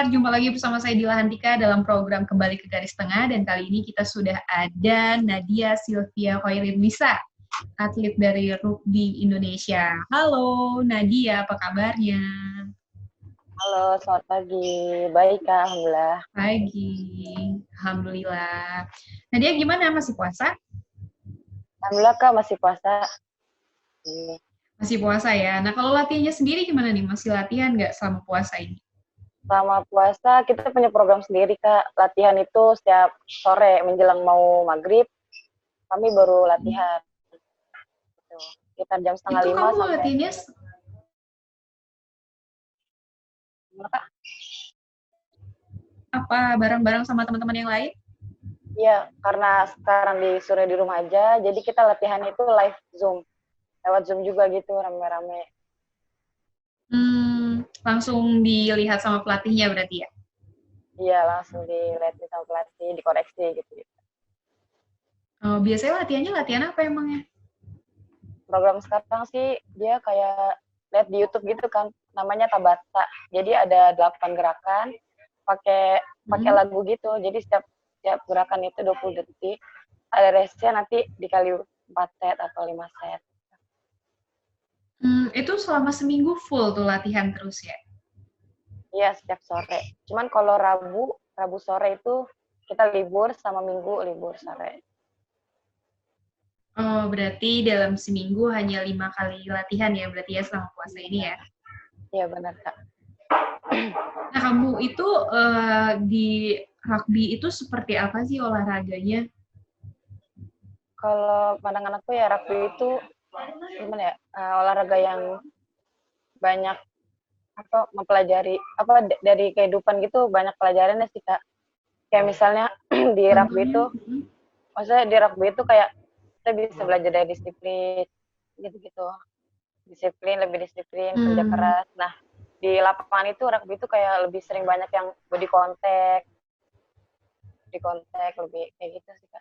kabar? Jumpa lagi bersama saya Dila Hantika dalam program Kembali ke Garis Tengah, dan kali ini kita sudah ada Nadia Sylvia Hoirin-Wisa, atlet dari rugby Indonesia. Halo Nadia, apa kabarnya? Halo, selamat pagi. Baik, Kak, Alhamdulillah. Pagi, Alhamdulillah. Nadia gimana, masih puasa? Alhamdulillah, Kak, masih puasa. Masih puasa ya. Nah, kalau latihannya sendiri gimana nih? Masih latihan nggak selama puasa ini? Selama puasa, kita punya program sendiri, Kak. Latihan itu setiap sore menjelang mau maghrib, kami baru latihan. Gitu. Sekitar jam setengah Itu 5 kamu sampai... latihannya Kak? apa, bareng-bareng sama teman-teman yang lain? Iya, karena sekarang disuruh di rumah aja, jadi kita latihan itu live Zoom. Lewat Zoom juga gitu, rame-rame. Langsung dilihat sama pelatihnya berarti ya? Iya, langsung dilihat sama pelatih, dikoreksi gitu. Biasanya latihannya latihan apa emangnya? Program sekarang sih dia kayak lihat di YouTube gitu kan, namanya Tabata. Jadi ada 8 gerakan pakai lagu gitu. Jadi setiap gerakan itu 20 detik. Ada restnya nanti dikali 4 set atau 5 set. Itu selama seminggu full tuh latihan terus ya? Iya, setiap sore. Cuman kalau Rabu sore itu kita libur, sama Minggu libur sore. Oh, berarti dalam seminggu hanya 5 kali latihan ya, berarti ya selama puasa ini ya? Iya, benar, Kak. Nah, kamu itu di rugby itu seperti apa sih olahraganya? Kalau pandangan aku ya rugby itu gimana ya, olahraga yang banyak mempelajari dari kehidupan gitu, banyak pelajarannya sih, Kak. Kayak misalnya di rugby itu, maksudnya di rugby itu kayak kita bisa belajar dari disiplin gitu-gitu. Lebih disiplin, kerja keras. Nah, di lapangan itu rugby itu kayak lebih sering banyak yang body contact lebih kayak gitu sih, Kak.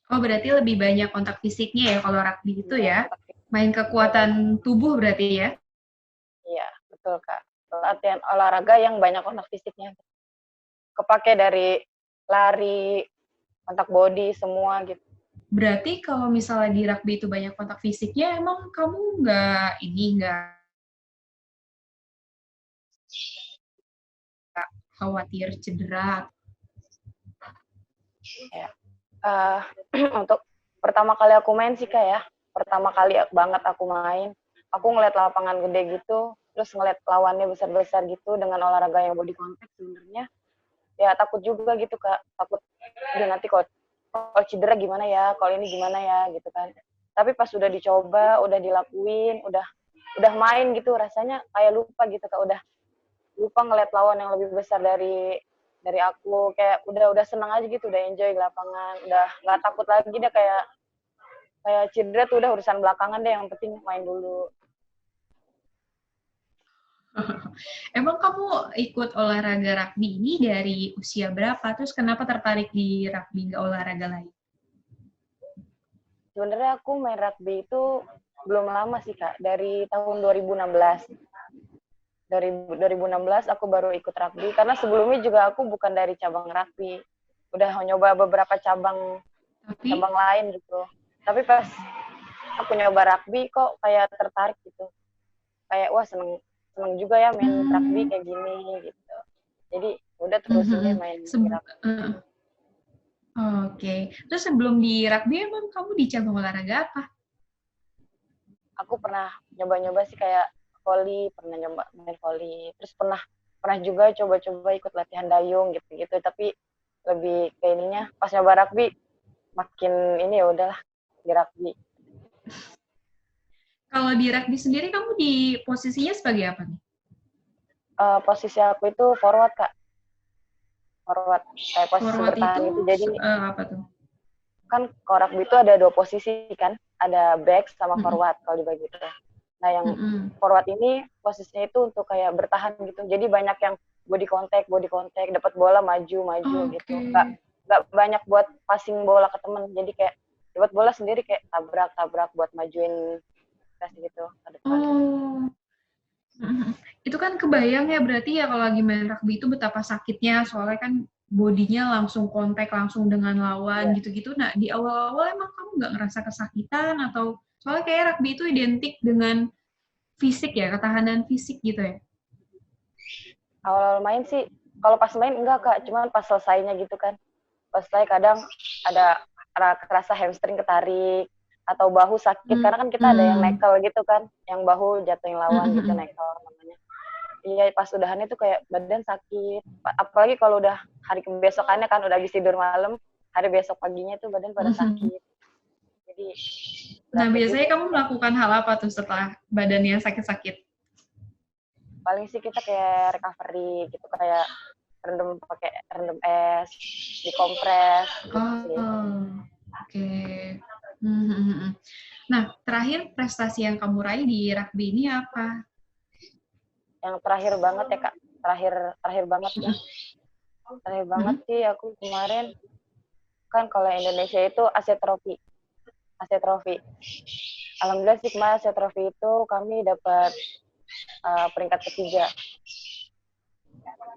Oh, berarti lebih banyak kontak fisiknya ya kalau rugby itu ya? Main Iya, kekuatan tubuh berarti ya? iya, betul, Kak. Latihan olahraga yang banyak kontak fisiknya. Kepake dari lari, kontak body, semua gitu. Berarti kalau misalnya di rugby itu banyak kontak fisiknya, emang kamu nggak khawatir cedera? Ya. Untuk pertama kali aku main sih, Kak, ya. Pertama kali banget aku main, aku ngeliat lapangan gede gitu, terus ngeliat lawannya besar-besar gitu dengan olahraga yang body contact sebenarnya. Ya takut juga gitu, Kak. Takut dia nanti kalau cedera gimana ya, kalau ini gimana ya gitu kan. Tapi pas udah dicoba, udah dilakuin, udah main gitu, rasanya kayak lupa gitu, Kak. Udah lupa ngeliat lawan yang lebih besar dari aku, kayak udah senang aja gitu, udah enjoy di lapangan, udah nggak takut lagi deh, kayak cedera tuh udah urusan belakangan deh, yang penting main dulu. Emang kamu ikut olahraga rugby ini dari usia berapa? Terus kenapa tertarik di rugby, nggak olahraga lain? Sebenarnya aku main rugby itu belum lama sih, Kak, dari tahun 2016. Dari 2016 aku baru ikut rugby, karena sebelumnya juga aku bukan dari cabang rugby, udah nyoba beberapa cabang lain gitu. Tapi pas aku nyoba rugby kok kayak tertarik gitu, kayak wah seneng juga ya main rugby kayak gini gitu. Jadi udah terusin deh main di rugby. Oke. Terus sebelum di rugby emang kamu di cabang olahraga apa? Aku pernah nyoba-nyoba sih, kayak volley, pernah nyoba main volley, terus pernah juga coba-coba ikut latihan dayung gitu-gitu, tapi lebih kayak ininya pas nyoba rugby makin ini, ya udahlah di rugby. Kalau di rugby sendiri kamu di posisinya sebagai apa nih? Posisi aku itu forward, Kak. Forward, kayak posisi Forward bertahan itu gitu. Jadi apa tuh? kan kalau rugby itu ada 2 posisi kan, ada back sama forward kalau dibagi itu. Nah, yang forward ini posisinya itu untuk kayak bertahan gitu. Jadi banyak yang body contact, dapat bola maju gitu. Nggak banyak buat passing bola ke temen. Jadi kayak dapat bola sendiri kayak tabrak buat majuin kasih gitu ke depan. Oh. Itu kan kebayang ya berarti ya kalau lagi main rugby itu betapa sakitnya, soalnya kan bodinya langsung kontak langsung dengan lawan Iya. gitu-gitu. Nah, di awal-awal emang kamu nggak ngerasa kesakitan atau soalnya kayak rugby itu identik dengan fisik ya, ketahanan fisik gitu ya? Awal-awal main sih, kalau pas main enggak Kak, cuman pas selesainya gitu kan. Pas selesai kadang ada kerasa hamstring ketarik atau bahu sakit karena kan kita ada yang Hmm. nekel gitu kan, yang bahu jatuhin lawan gitu Mm-mm. nekel namanya. Iya pas udahannya tuh kayak badan sakit. Apalagi kalau udah hari kebesokannya kan udah habis tidur malam, hari besok paginya tuh badan pada sakit. Jadi Nah, dapet biasanya juga kamu sih Kak. melakukan hal apa tuh setelah badannya sakit-sakit? Paling sih kita kayak recovery gitu kayak rendem es, dikompres gitu sih. Oh, oke. Hmm. Nah, terakhir prestasi yang kamu raih di rugby ini apa? Yang terakhir banget ya Kak, terakhir terakhir banget ya. Terakhir banget Mm-mm. sih aku kemarin kan kalau Indonesia itu Asia Trophy. Asia Trophy. Alhamdulillah sih kemarin Asia Trophy itu kami dapat peringkat ketiga.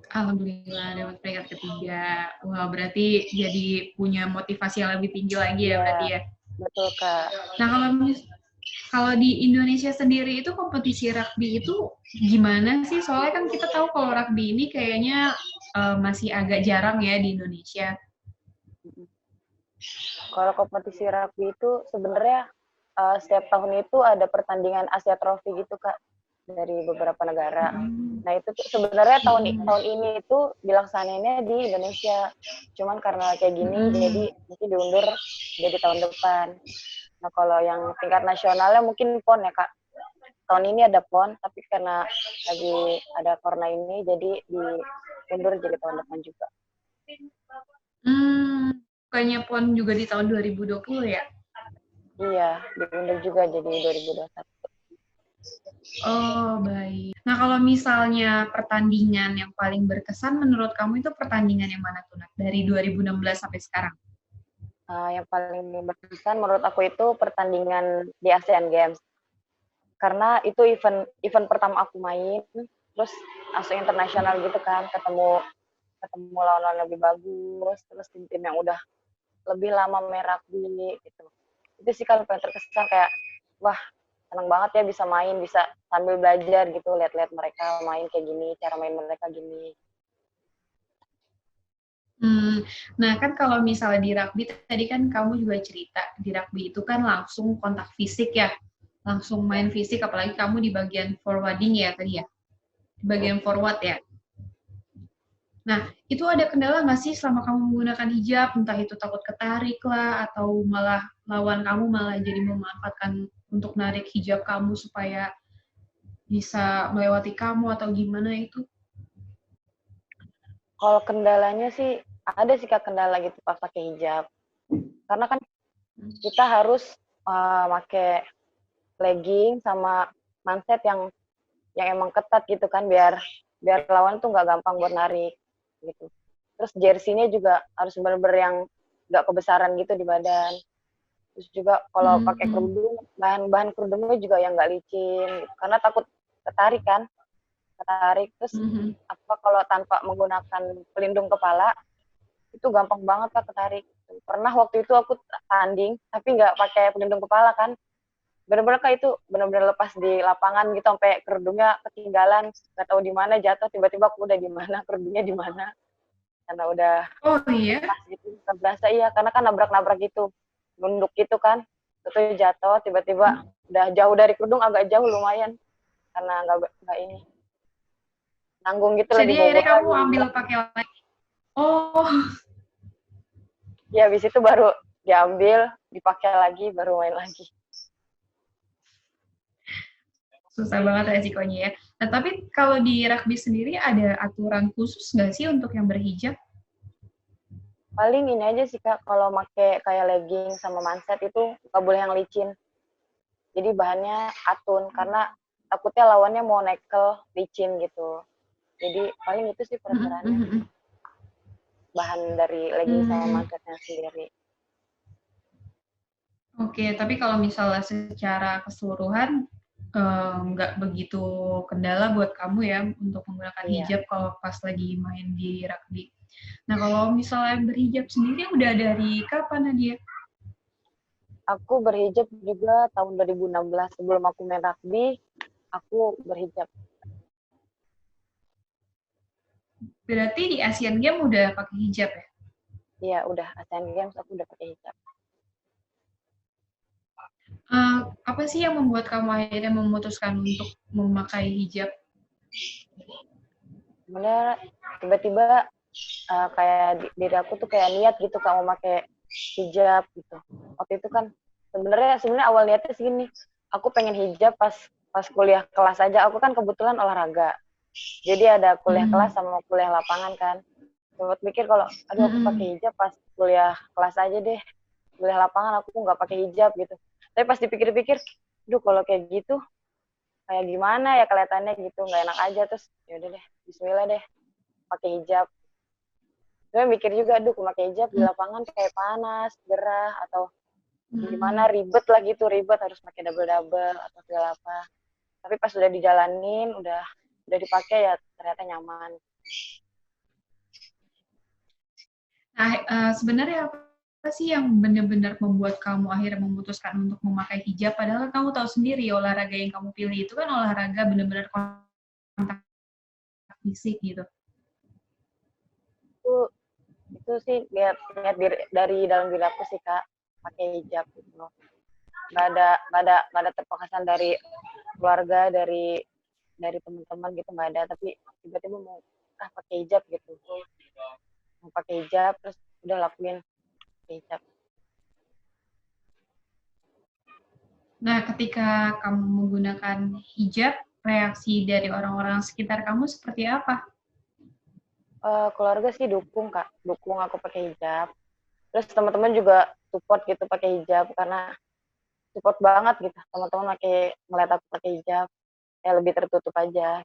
Alhamdulillah dapat peringkat ketiga. Wah, berarti jadi punya motivasi yang lebih tinggi lagi ya Iya, berarti ya. betul Kak. Nah, kalau di Indonesia sendiri itu kompetisi rugby itu gimana sih? Soalnya kan kita tahu kalau rugby ini kayaknya masih agak jarang ya di Indonesia. Kalau kompetisi rugby itu sebenarnya setiap tahun itu ada pertandingan Asia Trophy gitu Kak dari beberapa negara. Mm-mm. Nah itu tuh sebenarnya Mm-mm. tahun ini itu dilaksanainnya di Indonesia. Cuman karena kayak gini jadi Mm-mm. mungkin diundur jadi tahun depan. Nah kalau yang tingkat nasionalnya mungkin PON ya Kak. Tahun ini ada PON tapi karena lagi ada corona ini jadi diundur jadi tahun depan juga. Bukannya PON juga di tahun 2020 ya? Iya, diundur juga jadi 2021. Oh, baik. Nah, kalau misalnya pertandingan yang paling berkesan menurut kamu itu pertandingan yang mana tuh, Nat? Dari 2016 sampai sekarang? Yang paling berkesan menurut aku itu pertandingan di ASEAN Games. Karena itu event pertama aku main, terus langsung internasional gitu kan, ketemu ketemu lawan-lawan lebih bagus, terus tim-tim yang udah lebih lama main rugby gitu. Itu sih kan paling terkesan kayak, wah senang banget ya bisa main, bisa sambil belajar gitu, lihat-lihat mereka main kayak gini, cara main mereka gini. Hmm, nah kan kalau misalnya di rugby tadi kan kamu juga cerita di rugby itu kan langsung kontak fisik ya, langsung Ya. main fisik apalagi kamu di bagian forwarding ya tadi ya, di bagian forward ya. Nah itu ada kendala nggak sih selama kamu menggunakan hijab, entah itu takut ketarik lah atau malah lawan kamu malah jadi memanfaatkan untuk narik hijab kamu supaya bisa melewati kamu atau gimana itu? Kalau kendalanya sih, ada sih Kak kendala gitu pas pakai hijab. Karena kan kita harus pakai legging sama manset yang emang ketat gitu kan biar biar lawan tuh nggak gampang buat narik gitu. Terus jersey-nya juga harus bener-bener yang nggak kebesaran gitu di badan. Terus juga kalau pakai Hmm. kerudung, bahan-bahan kerudungnya juga yang nggak licin gitu. Karena takut ketarik kan, ketarik. Terus Mhm. apa kalau tanpa menggunakan pelindung kepala itu gampang banget Kak ketarik. Pernah waktu itu aku tanding tapi nggak pakai pelindung kepala kan, bener-bener Kak itu bener-bener lepas di lapangan gitu sampai kerudungnya ketinggalan nggak tahu di mana jatuh tiba-tiba aku udah di mana kerudungnya di mana karena udah Oh iya? lepas gitu nggak berasa iya karena kan nabrak-nabrak gitu nunduk gitu kan itu jatuh tiba-tiba udah jauh dari kerudung agak jauh lumayan karena nggak ini nanggung gitu lah Jadi di akhirnya bola kamu jadi ambil berat pakai lagi. Oh, ya habis itu baru diambil dipakai lagi baru main lagi. susah banget resikonya ya. Nah, tapi kalau di rugby sendiri ada aturan khusus nggak sih untuk yang berhijab? Paling ini aja sih Kak kalau make kayak legging sama manset itu nggak boleh yang licin. Jadi bahannya atun karena takutnya lawannya mau nekel licin gitu. Jadi paling itu sih peraturannya. Bahan dari legging sama Hmm, mansetnya sendiri. Oke, tapi kalau misalnya secara keseluruhan nggak begitu kendala buat kamu ya untuk menggunakan Iya, hijab kalau pas lagi main di rugby. Nah, kalau misalnya berhijab sendiri udah dari kapan, Nadia? aku berhijab juga tahun 2016 sebelum aku main rugby, aku berhijab. Berarti di Asian Games udah pakai hijab ya? Iya, udah Asian Games aku udah pakai hijab. Apa sih yang membuat kamu akhirnya memutuskan untuk memakai hijab? Sebenarnya tiba-tiba kayak diri aku tuh kayak niat gitu Kak mau pakai hijab gitu. Waktu itu kan sebenarnya awal niatnya segini, aku pengen hijab pas pas kuliah kelas aja. Aku kan kebetulan olahraga. Jadi ada kuliah kelas Mm-mm. sama kuliah lapangan kan. Sempat mikir kalau aduh aku Mm-mm. pakai hijab pas kuliah kelas aja deh. Kuliah lapangan aku nggak pakai hijab gitu. Tapi pas dipikir-pikir, duh kalau kayak gitu kayak gimana ya kelihatannya gitu, nggak enak aja. Terus yaudah deh, Bismillah deh pakai hijab. Gue mikir juga, aduh pakai hijab di lapangan kayak panas, gerah, atau gimana Mm-mm. ribet lah gitu, ribet harus pakai double-double atau segala apa. Tapi pas udah dijalanin, udah dipakai ya ternyata nyaman. Nah, sebenarnya apa sih yang benar-benar membuat kamu akhirnya memutuskan untuk memakai hijab? Padahal kan kamu tahu sendiri olahraga yang kamu pilih itu kan olahraga benar-benar kontak fisik gitu. Itu itu sih lihat dari dalam diri aku sih Kak, pakai hijab gitu loh. Nggak ada terpaksasan dari keluarga, dari teman-teman gitu nggak ada. Tapi tiba-tiba mau pakai hijab gitu, mau pakai hijab terus udah lakuin hijab. Nah, ketika kamu menggunakan hijab, reaksi dari orang-orang sekitar kamu seperti apa? Keluarga sih dukung Kak, dukung aku pakai hijab. Terus teman-teman juga support gitu pakai hijab karena support banget gitu. Teman-teman ngeliat aku pakai hijab, ya lebih tertutup aja.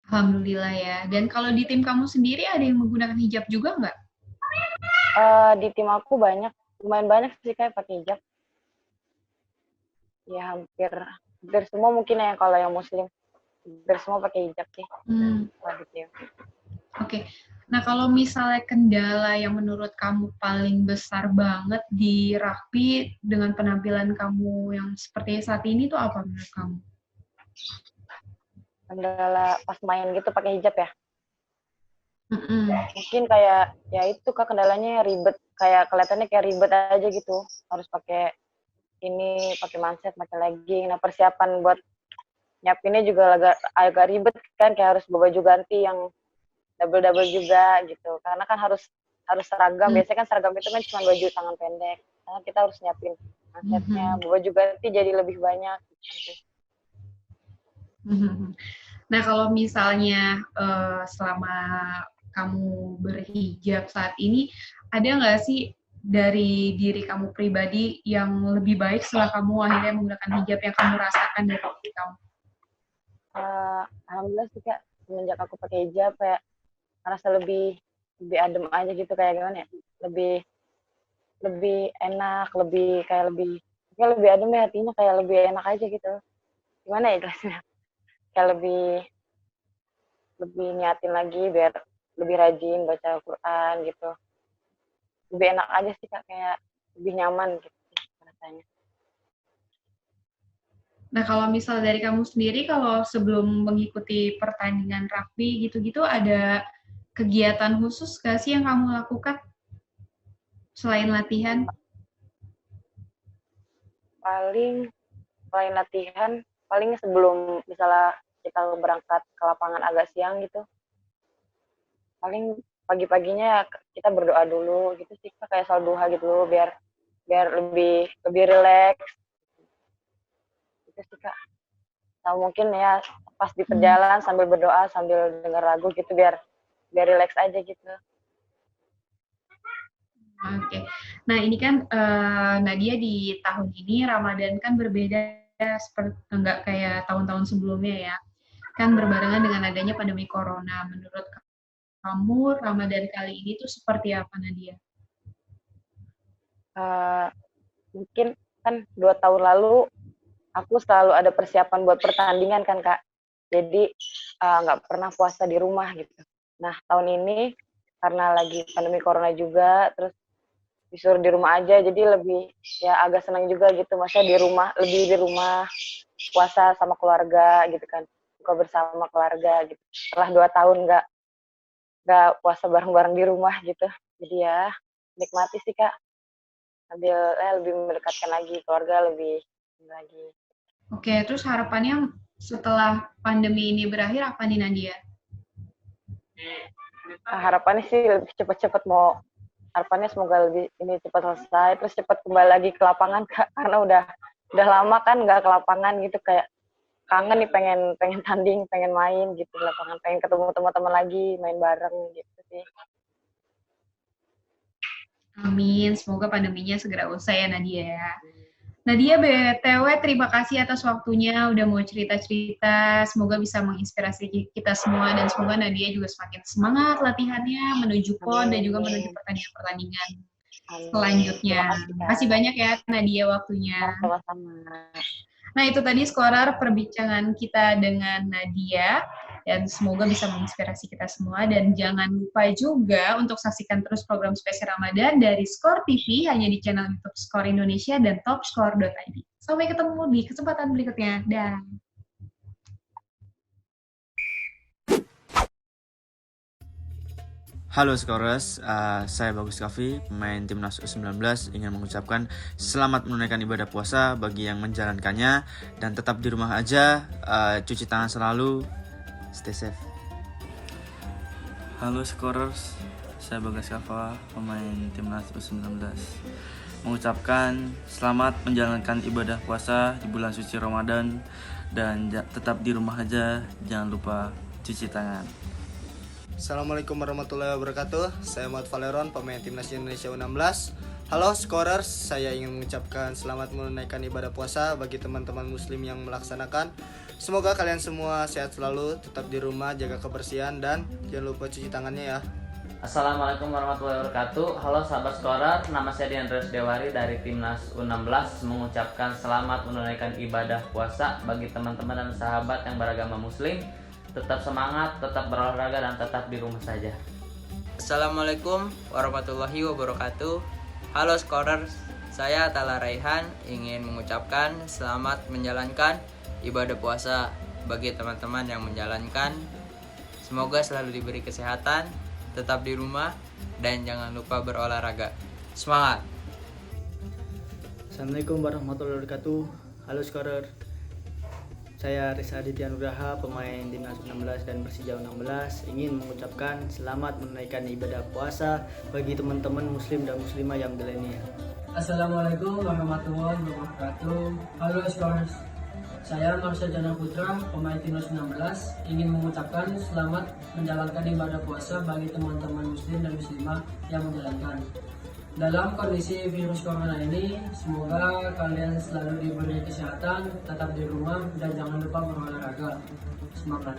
Alhamdulillah ya. Dan kalau di tim kamu sendiri ada yang menggunakan hijab juga nggak? Di tim aku lumayan banyak sih kayak pakai hijab. Ya hampir semua mungkin ya kalau yang muslim, hampir semua pakai hijab sih. Hmm, Gitu. Oke. Nah, kalau misalnya kendala yang menurut kamu paling besar banget di rugby dengan penampilan kamu yang seperti saat ini tuh apa menurut kamu? Kendala pas main gitu pakai hijab ya. Mm-mm. Mungkin kayak ya itu Kak kendalanya ribet, kayak kelihatannya kayak ribet aja gitu. Harus pakai ini, pakai manset, pakai legging. Nah, persiapan buat nyiapinnya juga agak ribet kan, kayak harus bawa baju ganti yang double-double juga gitu. Karena kan harus harus seragam. Mm. Biasanya kan seragam itu kan cuma baju tangan pendek. Karena kita harus nyiapin mansetnya, Mhm. bawa baju ganti jadi lebih banyak gitu. Mhm. Nah, kalau misalnya selama kamu berhijab saat ini, ada nggak sih dari diri kamu pribadi yang lebih baik setelah kamu akhirnya menggunakan hijab yang kamu rasakan dari diri kamu? Alhamdulillah sih Kak, semenjak aku pakai hijab kayak merasa lebih lebih adem aja gitu, kayak gimana ya, lebih lebih enak, kayak lebih adem ya hatinya, kayak lebih enak aja gitu. Gimana ya jelasnya? Kayak lebih lebih niatin lagi biar lebih rajin baca Al-Quran gitu. Lebih enak aja sih Kak, kayak lebih nyaman gitu rasanya. Nah, kalau misal dari kamu sendiri, kalau sebelum mengikuti pertandingan rugby gitu-gitu, ada kegiatan khusus nggak sih yang kamu lakukan selain latihan? Paling selain latihan, paling sebelum misalnya kita berangkat ke lapangan agak siang gitu, paling pagi-paginya kita berdoa dulu gitu sih Kak, kayak salat duha gitu dulu biar biar lebih lebih rileks gitu sih Kak. Nah, mungkin ya pas di Hmm. perjalanan sambil berdoa sambil denger lagu gitu biar biar rileks aja gitu. Oke. Nah, ini kan Nadia di tahun ini Ramadan kan berbeda seperti enggak kayak tahun-tahun sebelumnya ya. Kan berbarengan dengan adanya pandemi corona. Menurut kamu Ramadan kali ini tuh seperti apa, Nadia? Uh, Mungkin kan 2 tahun lalu aku selalu ada persiapan buat pertandingan kan Kak. Jadi nggak pernah puasa di rumah gitu. Nah tahun ini karena lagi pandemi corona juga, terus disuruh di rumah aja, jadi lebih ya agak senang juga gitu. Maksudnya lebih di rumah puasa sama keluarga gitu kan, buka bersama keluarga gitu. Setelah 2 tahun nggak puasa bareng-bareng di rumah gitu. Jadi ya nikmati sih Kak, sambil lebih mendekatkan lagi keluarga lebih lagi. Oke, terus harapannya setelah pandemi ini berakhir apa nih Nadia? Harapannya sih lebih cepat-cepat harapannya semoga lebih ini cepat selesai, terus cepat kembali lagi ke lapangan Kak, karena udah lama kan nggak ke lapangan gitu, kayak kangen nih pengen tanding, pengen main gitu di lapangan, pengen ketemu teman-teman lagi, main bareng gitu sih. Amin, semoga pandeminya segera usai ya Nadia. Nadia, BTW terima kasih atas waktunya udah mau cerita-cerita. Semoga bisa menginspirasi kita semua dan semoga Nadia juga semakin semangat latihannya menuju PON dan juga menuju pertandingan-pertandingan selanjutnya. Terima kasih banyak ya Nadia waktunya. Sama-sama. Nah itu tadi Skorer perbincangan kita dengan Nadia. Dan semoga bisa menginspirasi kita semua. Dan jangan lupa juga untuk saksikan terus program spesial Ramadan dari Skor TV hanya di channel YouTube Skor Indonesia dan topskor.id. Sampai ketemu di kesempatan berikutnya. Dah. Halo Skorers, saya Bagus Kafi, pemain Timnas U19, ingin mengucapkan selamat menunaikan ibadah puasa bagi yang menjalankannya dan tetap di rumah aja, cuci tangan selalu, stay safe. Halo Skorers, saya Bagas Kafa, pemain Timnas U19, mengucapkan selamat menjalankan ibadah puasa di bulan suci Ramadan dan tetap di rumah aja, jangan lupa cuci tangan. Assalamualaikum warahmatullahi wabarakatuh. Saya Muhammad Valeron, pemain Timnas Indonesia U16. Halo Skorers, saya ingin mengucapkan selamat menunaikan ibadah puasa bagi teman-teman muslim yang melaksanakan. Semoga kalian semua sehat selalu, tetap di rumah, jaga kebersihan, dan jangan lupa cuci tangannya ya. Assalamualaikum warahmatullahi wabarakatuh. Halo sahabat Skorer, nama saya Diandres Dewari dari Timnas U16, mengucapkan selamat menunaikan ibadah puasa bagi teman-teman dan sahabat yang beragama muslim. Tetap semangat, tetap berolahraga, dan tetap di rumah saja. Assalamualaikum warahmatullahi wabarakatuh. Halo Skorers, saya Tala Raihan ingin mengucapkan selamat menjalankan ibadah puasa bagi teman-teman yang menjalankan. Semoga selalu diberi kesehatan, tetap di rumah, dan jangan lupa berolahraga. Semangat! Assalamualaikum warahmatullahi wabarakatuh. Halo Skorer, saya Risa Aditya Nugraha, pemain Timnas U16 dan Persija U16, ingin mengucapkan selamat menunaikan ibadah puasa bagi teman-teman muslim dan muslimah yang milenial. Assalamualaikum warahmatullahi wabarakatuh. Halo Skorers, saya Marsha Jana Putra, pemain Timnas U16, ingin mengucapkan selamat menjalankan ibadah puasa bagi teman-teman muslim dan muslimah yang menjalankan. Dalam kondisi virus corona ini, semoga kalian selalu diberi kesehatan, tetap di rumah, dan jangan lupa berolahraga. Semangat!